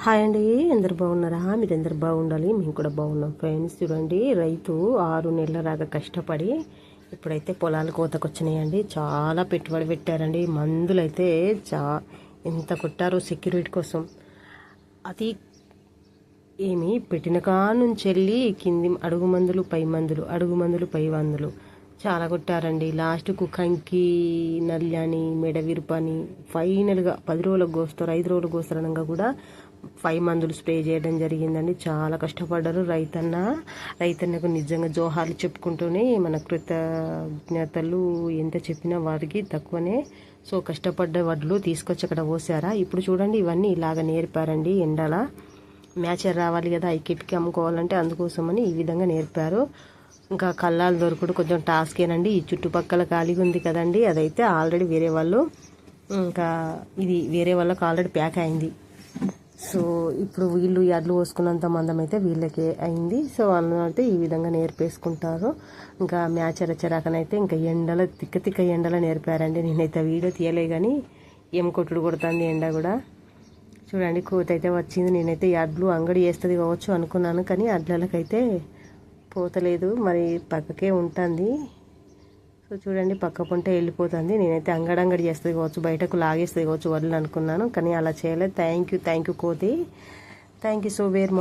Hi అండి, అందరు బాగున్నారా? మీరు అందరు బాగుండాలి, మేము కూడా బాగున్నాం ఫ్రెండ్స్. చూడండి, రైతు 6 నెలల దాకా కష్టపడి ఇప్పుడైతే పొలాలు కోతకు వచ్చినాయండి. చాలా పెట్టుబడి పెట్టారండి. మందులు అయితే ఎంత కొట్టారో సెక్యూరిటీ కోసం. అది ఏమి పెట్టిన నుంచి వెళ్ళి కింది అడుగు మందులు పై మందులు, అడుగు మందులు పై మందులు చాలా కొట్టారండి. లాస్ట్కు కంకి, నల్లని, మెడ విరుపని ఫైనల్గా 10 రోజులకు కోస్తారు, 5 రోజులకు కోస్తారు అనగా కూడా 5 మందులు స్ప్రే చేయడం జరిగిందండి. చాలా కష్టపడ్డారు రైతన్నకు నిజంగా జోహార్లు చెప్పుకుంటూనే మన కృతజ్ఞతలు ఎంత చెప్పినా వారికి తక్కువనే. సో కష్టపడ్డ వడ్లు తీసుకొచ్చి అక్కడ పోసారా. ఇప్పుడు చూడండి, ఇవన్నీ ఇలాగ నేర్పారండి. ఎండల మ్యాచర్ రావాలి కదా, ఐకేపీకి అమ్ముకోవాలంటే, అందుకోసమని ఈ విధంగా నేర్పారు. ఇంకా కల్లాలు దొరకడు కొంచెం టాస్కేనండి. ఈ చుట్టుపక్కల ఖాళీగా ఉంది కదండి, అదైతే ఆల్రెడీ వేరే వాళ్ళు, ఇంకా ఇది వేరే వాళ్ళకి ఆల్రెడీ ప్యాక్ అయింది. సో ఇప్పుడు వీళ్ళు ఎడ్లు పోసుకున్నంత మందం అయితే వీళ్ళకే అయింది. సో అన్నట్టు ఈ విధంగా నేర్పేసుకుంటారు. ఇంకా మ్యాచర్ వచ్చేరాకనైతే ఇంకా తిక్క ఎండలో నేర్పారండి. నేనైతే వీడియో తీయలే కానీ ఏం కొట్టుడు కొడుతుంది ఎండ కూడా. చూడండి, కోత అయితే వచ్చింది. నేనైతే ఎడ్లు అంగడి వేస్తుంది కావచ్చు అనుకున్నాను, కానీ అడ్లకైతే పోతలేదు, మరి పక్కకే ఉంటుంది. సో చూడండి, పక్క పొంటే వెళ్ళిపోతుంది. నేనైతే అంగడి చేస్తుంది కావచ్చు, బయటకు లాగేస్తుంది కావచ్చు వడ్లు అనుకున్నాను, కానీ అలా చేయలేదు. థ్యాంక్ యూ కోతి, thank you so very much.